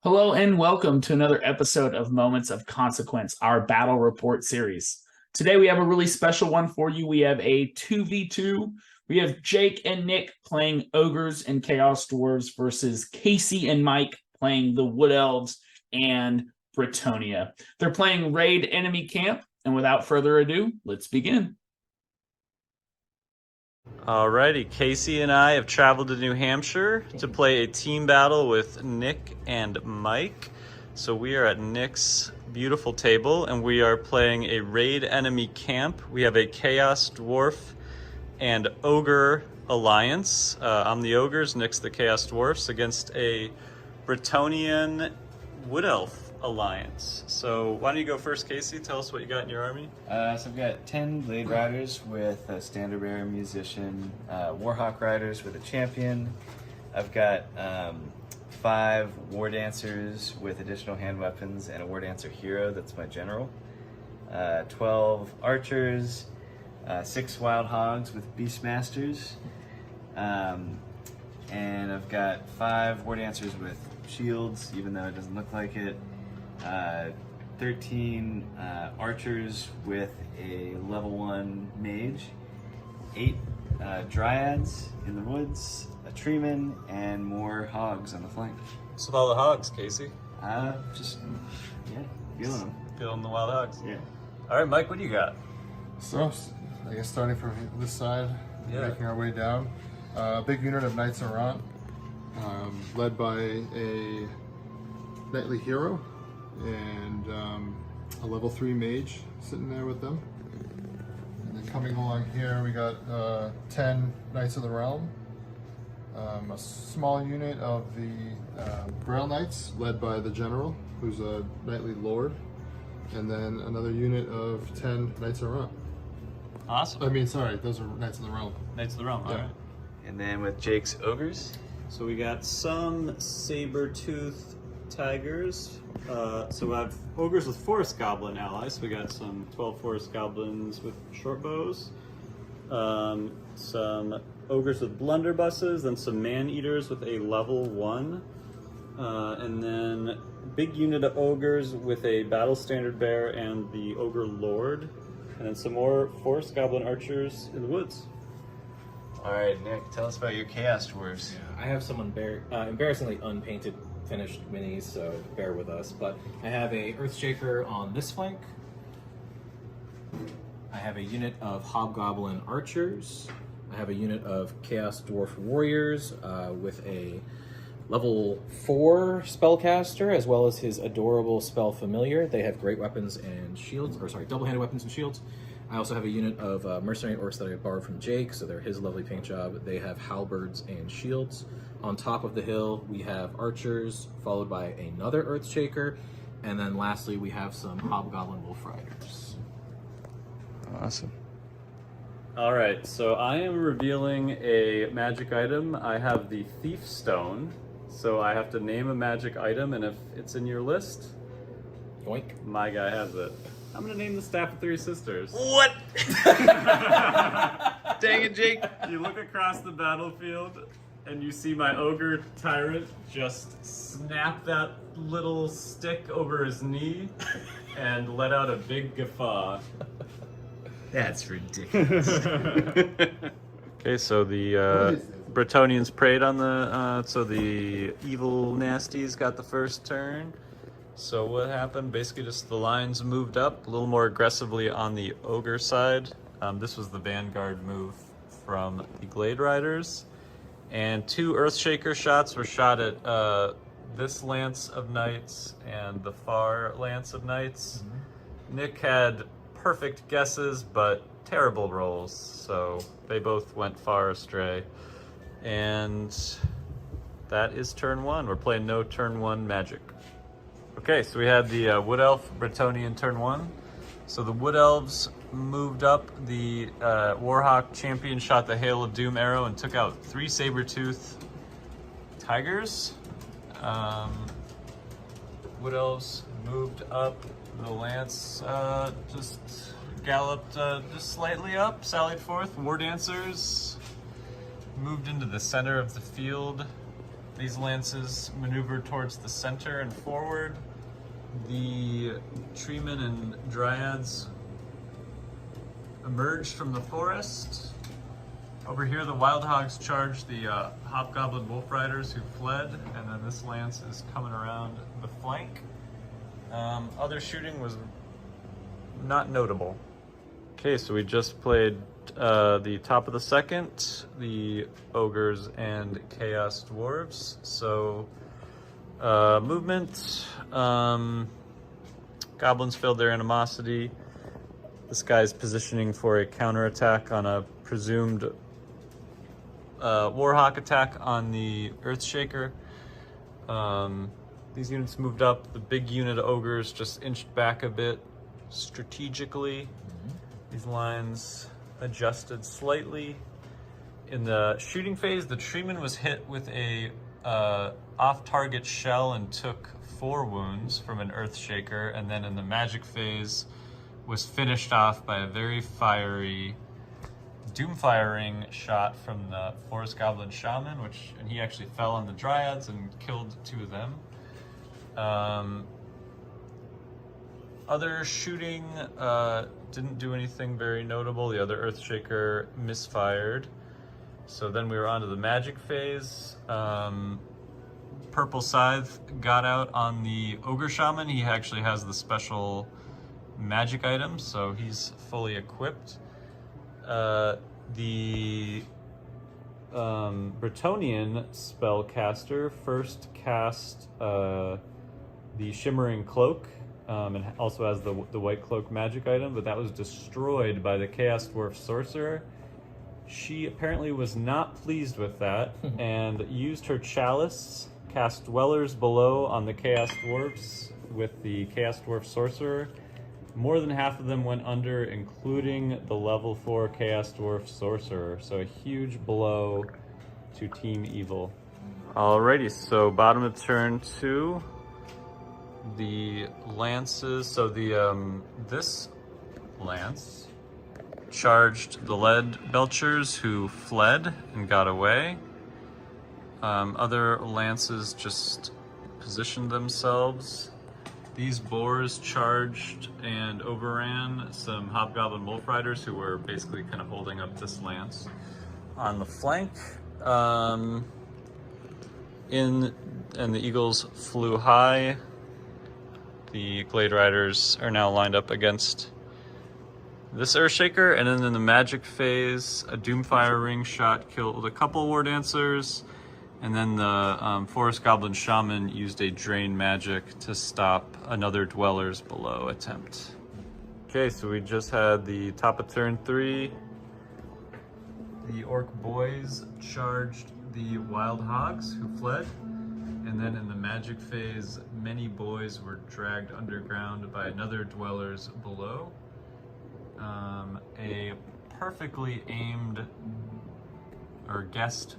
Hello and welcome to another episode of Moments of Consequence, our battle report series. Today we have a really special one for you. We have a 2v2. We have Jake and Nick playing Ogres and Chaos Dwarves versus Casey and Mike playing the Wood Elves and Bretonnia. They're playing Raid Enemy Camp, and without further ado, let's begin. Alrighty, Casey and I have traveled to New Hampshire to play a team battle with Nick and Mike. So we are at Nick's beautiful table and we are playing a raid enemy camp. We have a Chaos Dwarf and Ogre alliance. I'm the Ogres, Nick's the Chaos Dwarfs against a Bretonnian Wood Elf alliance. So why don't you go first, Casey? Tell us what you got in your army. So I've got 10 Blade Riders with a Standard Bearer musician, Warhawk Riders with a champion. I've got 5 War Dancers with additional hand weapons and a War Dancer hero that's my general. 12 Archers, 6 Wild Hogs with Beastmasters. And I've got 5 War Dancers with shields, even though it doesn't look like it. 13 archers with a level 1 mage, 8 dryads in the woods, a treeman, and more hogs on the flank. What's with all the hogs, Casey? Just feeling them. Feeling the wild hogs? Yeah. All right, Mike, what do you got? So, I guess starting from this side, making our way down. A big unit of Knights Errant, led by a knightly hero and a level 3 mage sitting there with them. And then coming along here, we got 10 Knights of the Realm, a small unit of the Grail Knights, led by the General, who's a knightly lord, and then another unit of 10 Knights Errant. Awesome. I mean, sorry, those are Knights of the Realm. Knights of the Realm, Yeah. all right. And then with Jake's Ogres. So we got some saber-toothed tigers. So we have ogres with forest goblin allies. So we got some 12 forest goblins with short bows. Some ogres with blunderbusses, then some man-eaters with a level 1. And then big unit of ogres with a battle standard bearer and the ogre lord. And then some more forest goblin archers in the woods. All right, Nick, tell us about your Chaos Dwarves. I have some embarrassingly unpainted finished minis, so bear with us. But I have a Earthshaker on this flank. I have a unit of Hobgoblin Archers. I have a unit of Chaos Dwarf Warriors with a level 4 spellcaster, as well as his adorable spell Familiar. They have great weapons and shields, or sorry, double-handed weapons and shields. I also have a unit of mercenary orcs that I borrowed from Jake, so they're his lovely paint job. They have halberds and shields. On top of the hill, we have archers, followed by another Earthshaker, and then lastly, we have some Hobgoblin Wolf Riders. Awesome. All right, so I am revealing a magic item. I have the Thief Stone, so I have to name a magic item, and if it's in your list, Yoink. my guy has it. I'm gonna name the Staff of Three Sisters. What? Dang it, Jake. You look across the battlefield, and you see my ogre tyrant just snap that little stick over his knee and let out a big guffaw. That's ridiculous. Okay, so the Bretonnians preyed on the, so the evil nasties got the first turn. So what happened? Basically just the lines moved up a little more aggressively on the ogre side. This was the vanguard move from the Glade Riders. And 2 Earthshaker shots were shot at this Lance of Knights and the far Lance of Knights. Nick had perfect guesses, but terrible rolls, so they both went far astray. And that is turn 1. We're playing no turn 1 magic. Okay, so we had the Wood Elf Bretonnian turn 1. So the Wood Elves moved up. The Warhawk champion shot the Hail of Doom arrow and took out 3 saber-tooth tigers. Wood Elves moved up. The Lance just galloped just slightly up, sallied forth. War Dancers moved into the center of the field. These lances maneuvered towards the center and forward. The treemen and dryads emerged from the forest. Over here, the wild hogs charged the hobgoblin wolf riders who fled, and then this lance is coming around the flank. Other shooting was not notable. Okay, so we just played the top of the second, the Ogres and Chaos Dwarves. So movement, goblins failed their animosity. This guy's positioning for a counterattack on a presumed Warhawk attack on the Earthshaker. These units moved up. The big unit of ogres just inched back a bit strategically. These lines adjusted slightly. In the shooting phase, the treeman was hit with a off-target shell and took 4 wounds from an Earthshaker, and then in the magic phase was finished off by a very fiery doom-firing shot from the Forest Goblin Shaman, and he actually fell on the Dryads and killed 2 of them. Other shooting didn't do anything very notable. The other Earthshaker misfired. So then we were on to the magic phase. Purple Scythe got out on the Ogre Shaman. He actually has the special magic item, so he's fully equipped. The Bretonnian spellcaster first cast the Shimmering Cloak, and also has the White Cloak magic item, but that was destroyed by the Chaos Dwarf Sorcerer. She apparently was not pleased with that and used her Chalice, cast Dwellers Below on the Chaos Dwarfs with the Chaos Dwarf Sorcerer. More than half of them went under, including the level 4 Chaos Dwarf Sorcerer. So a huge blow to Team Evil. Alrighty, so bottom of turn 2, the lances. So the this lance charged the lead belchers who fled and got away. Other lances just positioned themselves. These boars charged and overran some hobgoblin wolf riders who were basically kind of holding up this lance. On the flank, and the eagles flew high. The glade riders are now lined up against this Earthshaker, and then in the magic phase, a Doomfire ring shot killed a couple war dancers, and then the Forest Goblin Shaman used a Drain magic to stop another Dwellers Below attempt. Okay, so we just had the top of turn 3. The Orc boys charged the Wild Hogs who fled, and then in the magic phase, many boys were dragged underground by another Dwellers Below. A perfectly aimed or guessed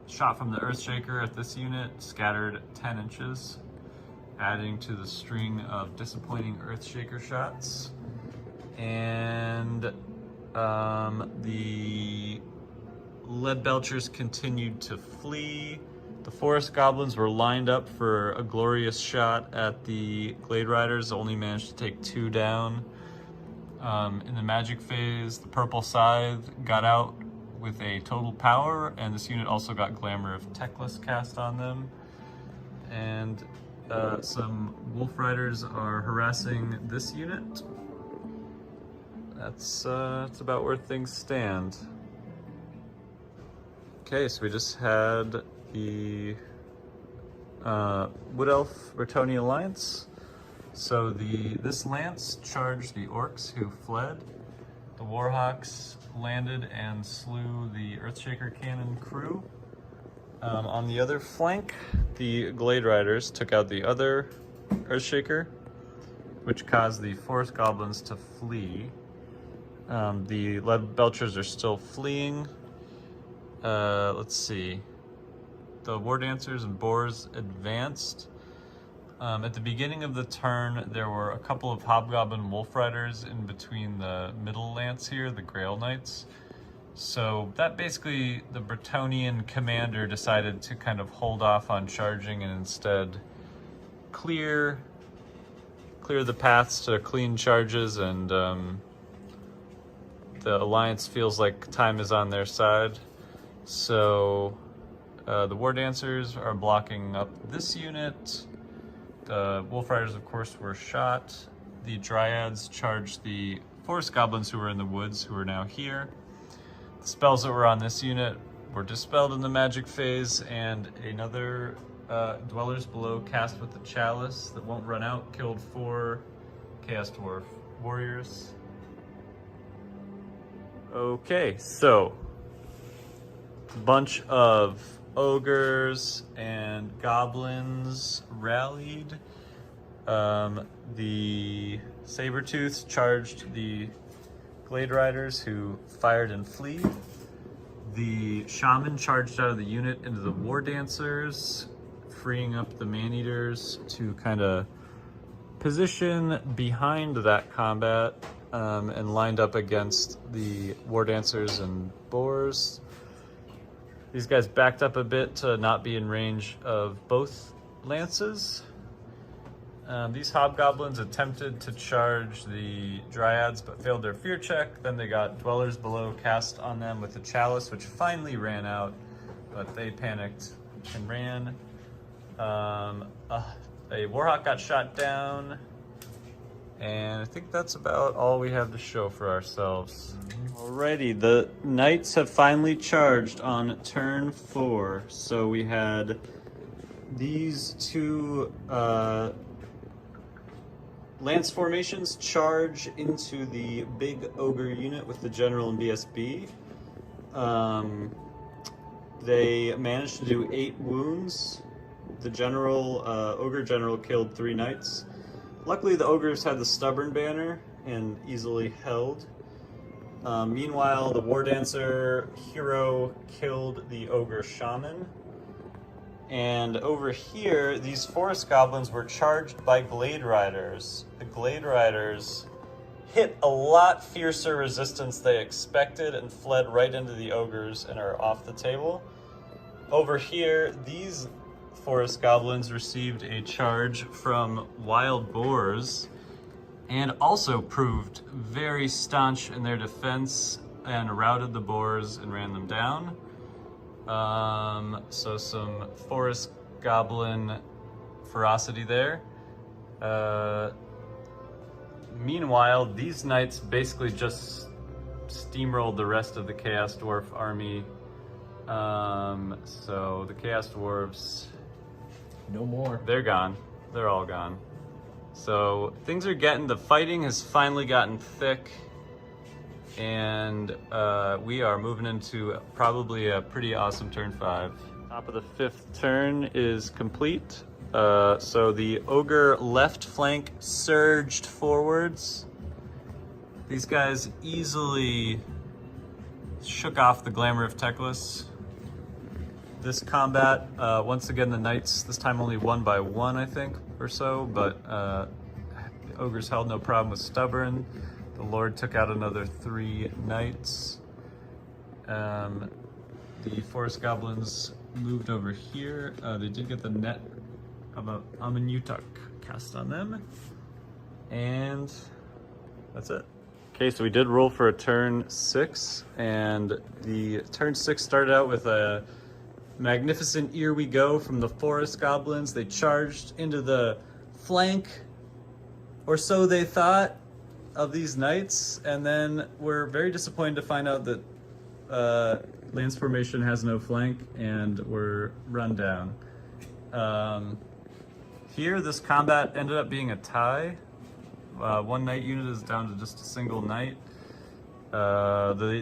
shot from the Earthshaker at this unit scattered 10 inches, adding to the string of disappointing Earthshaker shots. And the lead belchers continued to flee. The forest goblins were lined up for a glorious shot at the glade riders, only managed to take 2 down. In the magic phase, the purple scythe got out with a total power, and this unit also got Glamour of Teclis cast on them. And some wolf riders are harassing this unit. That's about where things stand. Okay, so we just had the Wood Elf Bretonnia Alliance. So this lance charged the orcs who fled. The Warhawks landed and slew the Earthshaker cannon crew. On the other flank, the Glade Riders took out the other Earthshaker, which caused the Forest Goblins to flee. The Lead Belchers are still fleeing. Let's see. The War Dancers and Boars advanced. At the beginning of the turn, there were a couple of Hobgoblin Wolf Riders in between the middle lance here, the Grail Knights. So that basically, the Bretonnian commander decided to kind of hold off on charging and instead clear the paths to clean charges, and the Alliance feels like time is on their side. So the War Dancers are blocking up this unit. The Wolf Riders, of course, were shot. The Dryads charged the Forest Goblins who were in the woods, who are now here. The spells that were on this unit were dispelled in the magic phase, and another Dwellers Below cast with the Chalice that won't run out killed 4 Chaos Dwarf warriors. Okay, so a bunch of ogres and goblins rallied. The Sabertooths charged the Glade Riders, who fired and flee. The Shaman charged out of the unit into the War Dancers, freeing up the Man-Eaters to kind of position behind that combat, and lined up against the War Dancers and Boars. These guys backed up a bit to not be in range of both lances. These Hobgoblins attempted to charge the Dryads but failed their fear check. Then they got Dwellers Below cast on them with the Chalice, which finally ran out, but they panicked and ran. A Warhawk got shot down, and I think that's about all we have to show for ourselves. Alrighty, the Knights have finally charged on turn 4. So we had these 2 Lance formations charge into the big ogre unit with the general and BSB. They managed to do 8 wounds. The general, ogre general, killed 3 knights. Luckily, the ogres had the stubborn banner and easily held. Meanwhile, the War Dancer hero killed the ogre shaman. And over here, these Forest Goblins were charged by Glade Riders. The Glade Riders hit a lot fiercer resistance they expected and fled right into the Ogres and are off the table. Over here, these Forest Goblins received a charge from Wild Boars and also proved very staunch in their defense and routed the Boars and ran them down. So some Forest Goblin ferocity there. Meanwhile, these Knights basically just steamrolled the rest of the Chaos Dwarf army. So the Chaos Dwarves... No more. They're gone. They're all gone. So things are the fighting has finally gotten thick. And we are moving into probably a pretty awesome turn 5. Top of the 5th turn is complete. So the ogre left flank surged forwards. These guys easily shook off the glamour of Teclis. This combat, once again, the knights this time only won by 1, I think, or so, but the ogres held no problem with stubborn. The Lord took out another 3 knights. The Forest Goblins moved over here. They did get the net of a Amenutak cast on them. And that's it. Okay, so we did roll for a turn 6, and the turn 6 started out with a magnificent "Here we go" from the Forest Goblins. They charged into the flank, or so they thought, of these knights, and then we're very disappointed to find out that Lance formation has no flank and we're run down. Here, this combat ended up being a tie. 1 knight unit is down to just a single knight.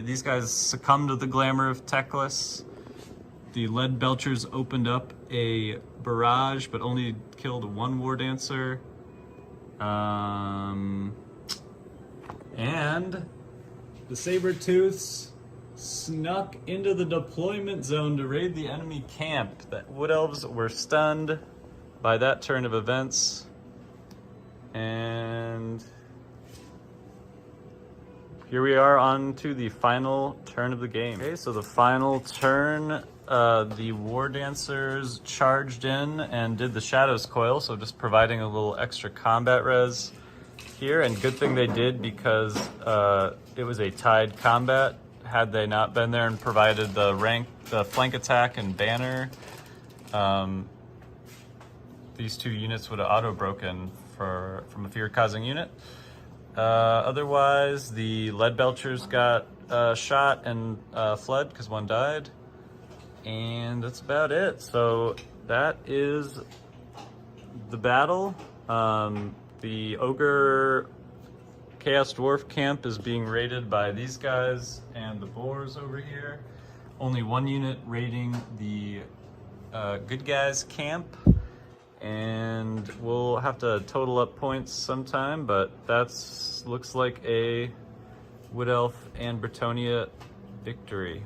These guys succumbed to the glamour of Teclis. The Lead Belchers opened up a barrage, but only killed 1 War Dancer. And the Sabertooths snuck into the deployment zone to raid the enemy camp. The Wood Elves were stunned by that turn of events. And here we are on to the final turn of the game. Okay, so the final turn, the War Dancers charged in and did the Shadows Coil, so just providing a little extra combat res here, and good thing they did because it was a tied combat. Had they not been there and provided the flank attack and banner, these two units would have auto-broken from a fear-causing unit. Otherwise, the Lead Belchers got shot and fled because one died. And that's about it. So that is the battle. The Ogre Chaos Dwarf camp is being raided by these guys and the Boars over here. Only one unit raiding the good guys camp. And we'll have to total up points sometime, but that's looks like a Wood Elf and Bretonnia victory.